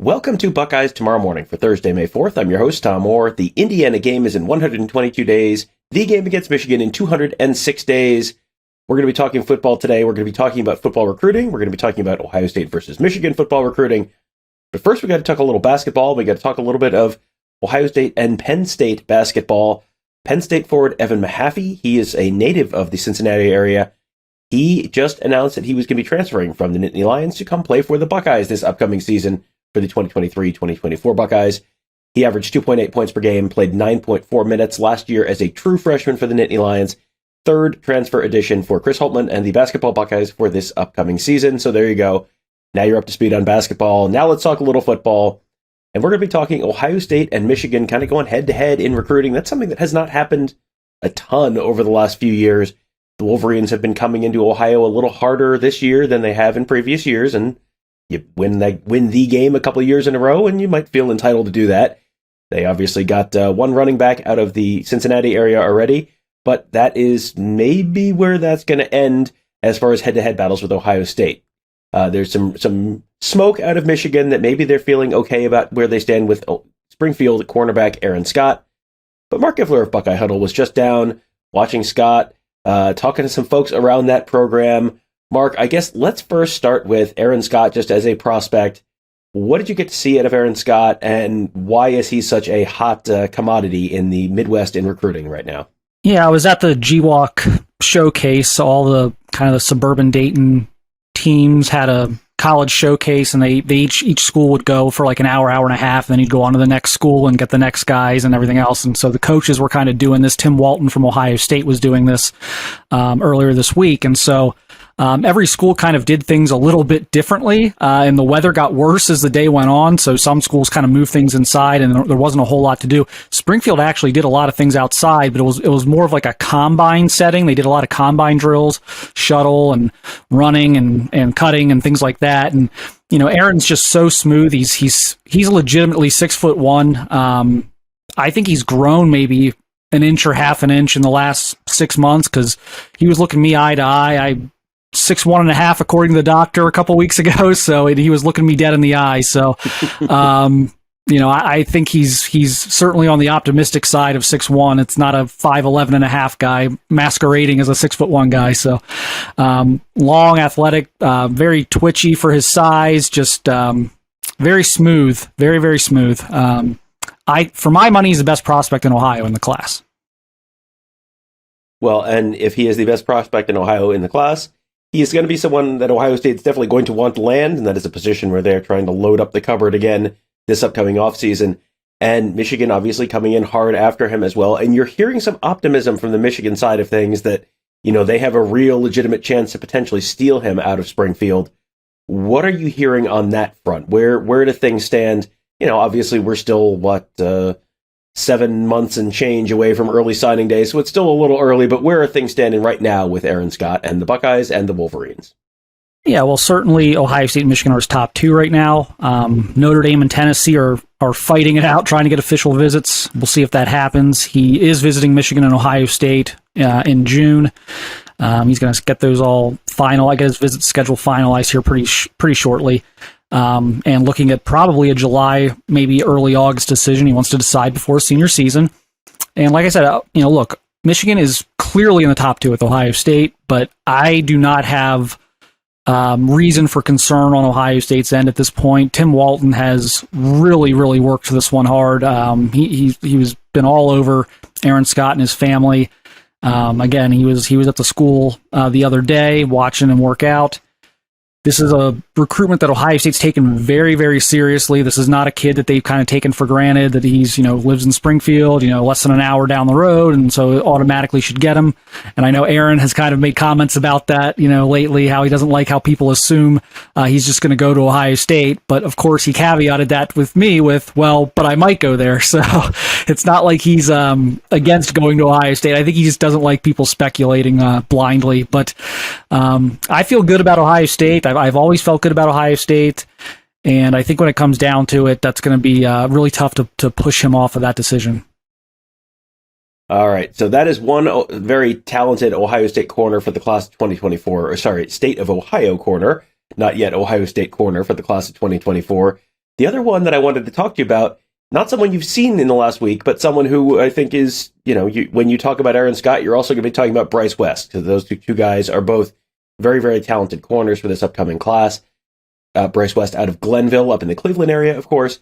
Welcome to Buckeyes Tomorrow Morning for Thursday, May 4th. I'm your host, Tom Orr. The Indiana game is in 122 days. The game against Michigan in 206 days. We're going to be talking football today. We're going to be talking about football recruiting. We're going to be talking about Ohio State versus Michigan football recruiting. But first, we got to talk a little basketball. We got to talk a little bit of Ohio State and Penn State basketball. Penn State forward Evan Mahaffey, he is a native of the Cincinnati area. He just announced that he was going to be transferring from the Nittany Lions to come play for the Buckeyes this upcoming season for the 2023-2024 Buckeyes. He averaged 2.8 points per game, played 9.4 minutes last year as a true freshman for the Nittany Lions. Third transfer addition for Chris Holtmann and the basketball Buckeyes for this upcoming season. So there you go. Now you're up to speed on basketball. Now let's talk a little football. And we're going to be talking Ohio State and Michigan kind of going head-to-head in recruiting. That's something that has not happened a ton over the last few years. The Wolverines have been coming into Ohio a little harder this year than they have in previous years, and you win the game a couple of years in a row, and you might feel entitled to do that. They obviously got one running back out of the Cincinnati area already, but that is maybe where that's going to end as far as head-to-head battles with Ohio State. There's some smoke out of Michigan that maybe they're feeling okay about where they stand with Springfield cornerback Aaron Scott. But Marc Givler of Buckeye Huddle was just down watching Scott, talking to some folks around that program. Mark, I guess let's first start with Aaron Scott just as a prospect. What did you get to see out of Aaron Scott, and why is he such a hot commodity in the Midwest in recruiting right now? Yeah, I was at the GWalk showcase. All the kind of the suburban Dayton teams had a college showcase, and they each school would go for like an hour and a half, and then you'd go on to the next school and get the next guys and everything else. And so the coaches were kind of doing this. Tim Walton from Ohio State was doing this earlier this week. And so every school kind of did things a little bit differently, and the weather got worse as the day went on, so some schools kind of moved things inside, and there wasn't a whole lot to do. Springfield actually did a lot of things outside, but it was more of like a combine setting. They did a lot of combine drills, shuttle and running and cutting and things like that. And you know, Aaron's just so smooth. He's legitimately 6'1". I think he's grown maybe an inch or half an inch in the last 6 months, because he was looking me eye to eye. 6'1.5" according to the doctor a couple weeks ago, so he was looking me dead in the eye. So, I think he's certainly on the optimistic side of 6'1". It's not a 5'11.5" guy masquerading as a 6'1" guy. So, long, athletic, very twitchy for his size, just very smooth, very, very smooth. For my money, he's the best prospect in Ohio in the class. Well, and if he is the best prospect in Ohio in the class, he is going to be someone that Ohio State's definitely going to want to land, and that is a position where they're trying to load up the cupboard again this upcoming offseason. And Michigan obviously coming in hard after him as well. And you're hearing some optimism from the Michigan side of things that, you know, they have a real legitimate chance to potentially steal him out of Springfield. What are you hearing on that front? Where do things stand? You know, obviously we're still, 7 months and change away from early signing day, so it's still a little early, but where are things standing right now with Aaron Scott and the Buckeyes and the Wolverines? Yeah, well, certainly Ohio State and Michigan are his top two right now. Notre Dame and Tennessee are fighting it out, trying to get official visits. We'll see if that happens. He is visiting Michigan and Ohio State in June. He's going to get those all final. I get his visit schedule finalized here pretty shortly. And looking at probably a July, maybe early August decision. He wants to decide before senior season. And like I said, look, Michigan is clearly in the top two with Ohio State, but I do not have reason for concern on Ohio State's end at this point. Tim Walton has really, really worked this one hard. He was been all over Aaron Scott and his family. Again, he was at the school the other day watching him work out. This is a recruitment that Ohio State's taken very, very seriously. This is not a kid that they've kind of taken for granted that he's, lives in Springfield, less than an hour down the road, and so automatically should get him. And I know Aaron has kind of made comments about that, lately, how he doesn't like how people assume he's just going to go to Ohio State. But of course, he caveated that with me with, well, but I might go there. So it's not like he's against going to Ohio State. I think he just doesn't like people speculating blindly. But I feel good about Ohio State. I've always felt good about Ohio State, and I think when it comes down to it, that's going to be really tough to push him off of that decision. All right, so that is one very talented Ohio State corner for the class of 2024, State of Ohio corner, not yet Ohio State corner for the class of 2024. The other one that I wanted to talk to you about, not someone you've seen in the last week, but someone who I think is, when you talk about Aaron Scott, you're also going to be talking about Bryce West, because those two guys are both very, very talented corners for this upcoming class. Bryce West out of Glenville, up in the Cleveland area, of course.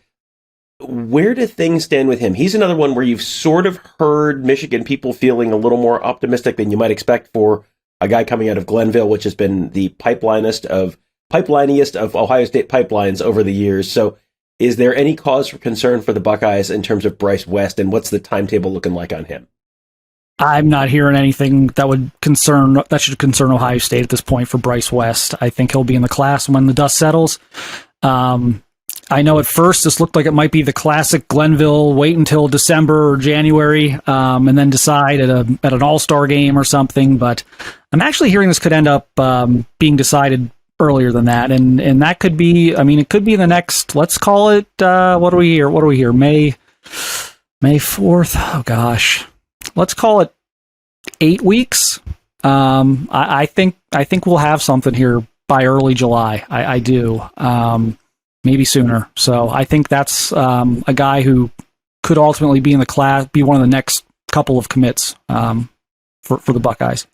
Where do things stand with him? He's another one where you've sort of heard Michigan people feeling a little more optimistic than you might expect for a guy coming out of Glenville, which has been the pipeliniest of Ohio State pipelines over the years. So is there any cause for concern for the Buckeyes in terms of Bryce West, and what's the timetable looking like on him? I'm not hearing anything that should concern Ohio State at this point for Bryce West. I think he'll be in the class when the dust settles. I know at first this looked like it might be the classic Glenville, wait until December or January, and then decide at an all-star game or something, but I'm actually hearing this could end up being decided earlier than that, and that could be, it could be the next, let's call it, what are we here, May 4th? Oh gosh. Let's call it 8 weeks. I think we'll have something here by early July. I do. Maybe sooner. So I think that's a guy who could ultimately be in the class, be one of the next couple of commits for the Buckeyes.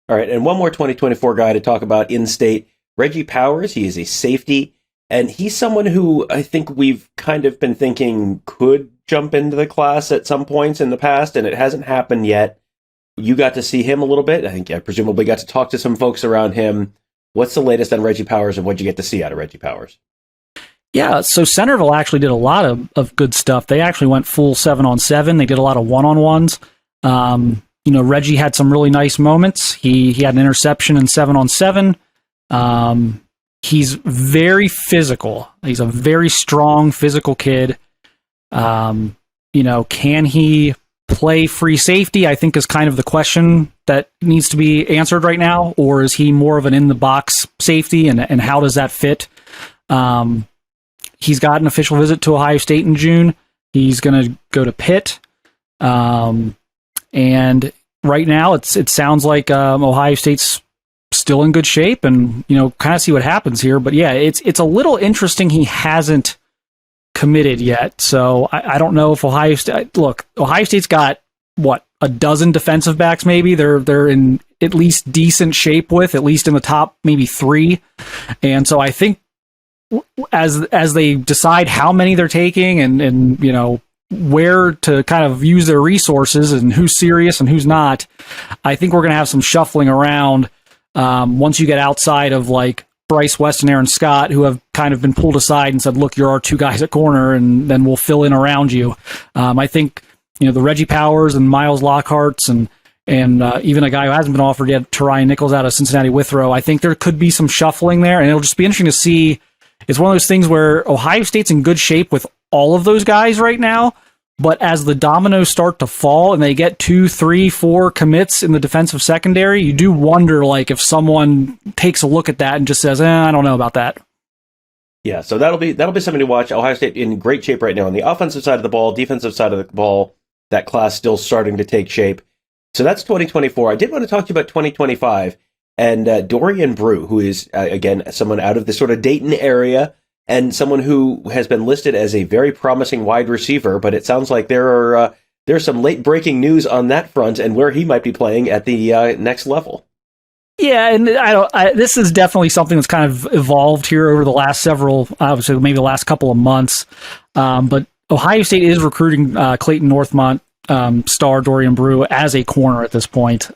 All right, and one more 2024 guy to talk about in-state, Reggie Powers. He is a safety, and he's someone who I think we've kind of been thinking could jump into the class at some points in the past, and it hasn't happened yet. You got to see him a little bit. I think I presumably got to talk to some folks around him. What's the latest on Reggie Powers, and what'd you get to see out of Reggie Powers? Yeah, so Centerville actually did a lot of good stuff. They actually went full 7-on-7. They did a lot of one-on-ones. Reggie had some really nice moments. He had an interception in 7-on-7. He's very physical. He's a very strong physical kid. Can he play free safety? I think is kind of the question that needs to be answered right now. Or is he more of an in-the-box safety, and how does that fit? He's got an official visit to Ohio State in June. He's going to go to Pitt. And right now it sounds like Ohio State's still in good shape, and kind of see what happens here. But yeah, it's a little interesting he hasn't committed yet. So I don't know if Ohio State's got a dozen defensive backs maybe. They're in at least decent shape with, at least in the top maybe 3. And so I think as they decide how many they're taking and where to kind of use their resources and who's serious and who's not, I think we're going to have some shuffling around once you get outside of like Bryce West and Aaron Scott, who have kind of been pulled aside and said, look, you're our 2 guys at corner, and then we'll fill in around you. I think the Reggie Powers and Miles Lockhart's and even a guy who hasn't been offered yet, Terion Nichols out of Cincinnati Withrow, I think there could be some shuffling there, and it'll just be interesting to see. It's one of those things where Ohio State's in good shape with all of those guys right now, but as the dominoes start to fall and they get 2, 3, 4 commits in the defensive secondary, you do wonder like if someone takes a look at that and just says, I don't know about that. Yeah, so that'll be something to watch. Ohio State in great shape right now on the offensive side of the ball, defensive side of the ball. That class still starting to take shape. So that's 2024. I did want to talk to you about 2025 and Dorian Brew, who is, again, someone out of the sort of Dayton area and someone who has been listed as a very promising wide receiver, but it sounds like there's some late-breaking news on that front and where he might be playing at the next level. Yeah, and this is definitely something that's kind of evolved here over the last obviously maybe the last couple of months. But Ohio State is recruiting Clayton Northmont star Dorian Brew as a corner at this point.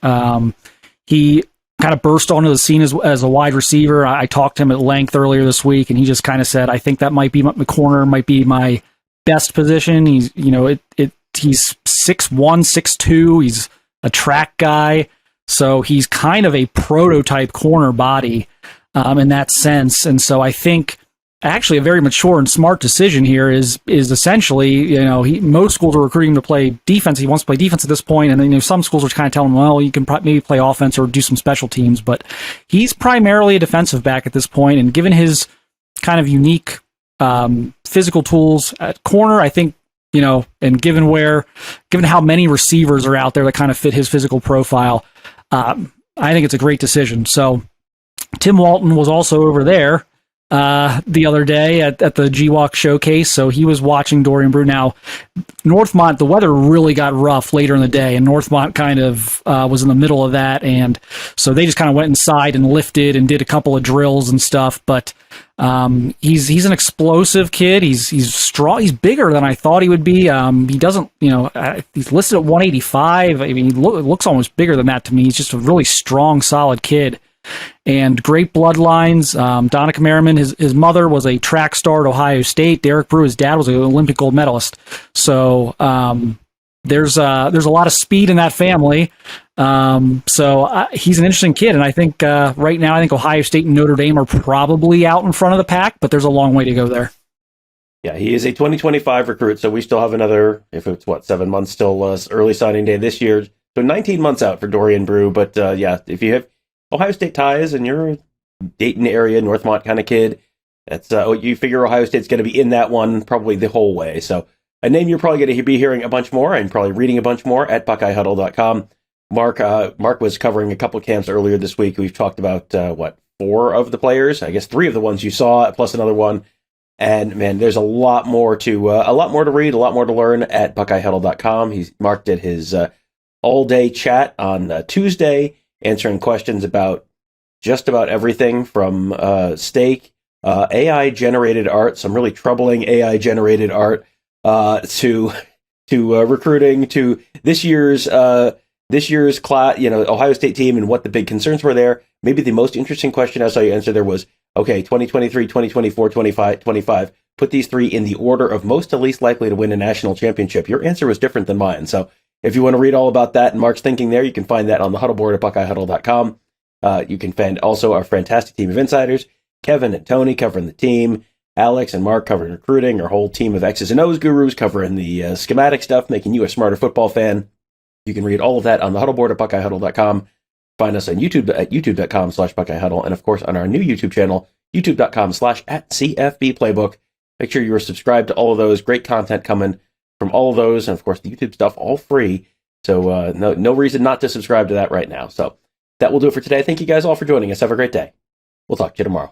He kind of burst onto the scene as a wide receiver. I talked to him at length earlier this week, and he just kind of said, I think that might be my corner, might be my best position. He's, he's 6'1", 6'2". He's a track guy. So he's kind of a prototype corner body in that sense. And so I think actually a very mature and smart decision here is essentially, most schools are recruiting him to play defense. He wants to play defense at this point. And then, some schools are kind of telling him, well, you can maybe play offense or do some special teams, but he's primarily a defensive back at this point. And given his kind of unique physical tools at corner, I think, and given how many receivers are out there that kind of fit his physical profile, I think it's a great decision. So Tim Walton was also over there the other day at the GWalk showcase, so he was watching Dorian Brew. Now, Northmont, the weather really got rough later in the day, and Northmont kind of was in the middle of that, and so they just kind of went inside and lifted and did a couple of drills and stuff. But he's an explosive kid. He's strong. He's bigger than I thought he would be. He doesn't, he's listed at 185. I mean, he looks almost bigger than that to me. He's just a really strong, solid kid. And great bloodlines. Donica Merriman, his mother was a track star at Ohio State. Derek Brew, his dad, was an Olympic gold medalist. So there's a lot of speed in that family. So he's an interesting kid, and I think right now, I think Ohio State and Notre Dame are probably out in front of the pack, but there's a long way to go there. Yeah, he is a 2025 recruit, so we still have another, if it's 7 months still, early signing day this year. So 19 months out for Dorian Brew, but if you have Ohio State ties and you're a Dayton area, Northmont kind of kid, that's you figure Ohio State's going to be in that one probably the whole way. So a name you're probably going to be hearing a bunch more and probably reading a bunch more at BuckeyeHuddle.com. Mark was covering a couple of camps earlier this week. We've talked about 4 of the players, I guess 3 of the ones you saw, plus another one. And man, there's a lot more to read, a lot more to learn at BuckeyeHuddle.com. Mark did his all-day chat on Tuesday, answering questions about just about everything from steak, AI-generated art, some really troubling AI-generated art, to recruiting, to this year's class, Ohio State team and what the big concerns were there. Maybe the most interesting question I saw you answer there was, okay, 2023, 2024, 25, put these 3 in the order of most to least likely to win a national championship. Your answer was different than mine, so if you want to read all about that and Mark's thinking there, you can find that on the huddle board at BuckeyeHuddle.com. You can find also our fantastic team of insiders, Kevin and Tony covering the team, Alex and Mark covering recruiting, our whole team of X's and O's gurus covering the schematic stuff, making you a smarter football fan. You can read all of that on the huddle board at BuckeyeHuddle.com. Find us on YouTube at youtube.com/BuckeyeHuddle, and of course on our new YouTube channel, youtube.com/@CFBPlaybook. Make sure you are subscribed to all of those. Great content coming from all of those, and of course the YouTube stuff, all free. So no reason not to subscribe to that right now. So that will do it for today. Thank you guys all for joining us. Have a great day. We'll talk to you tomorrow.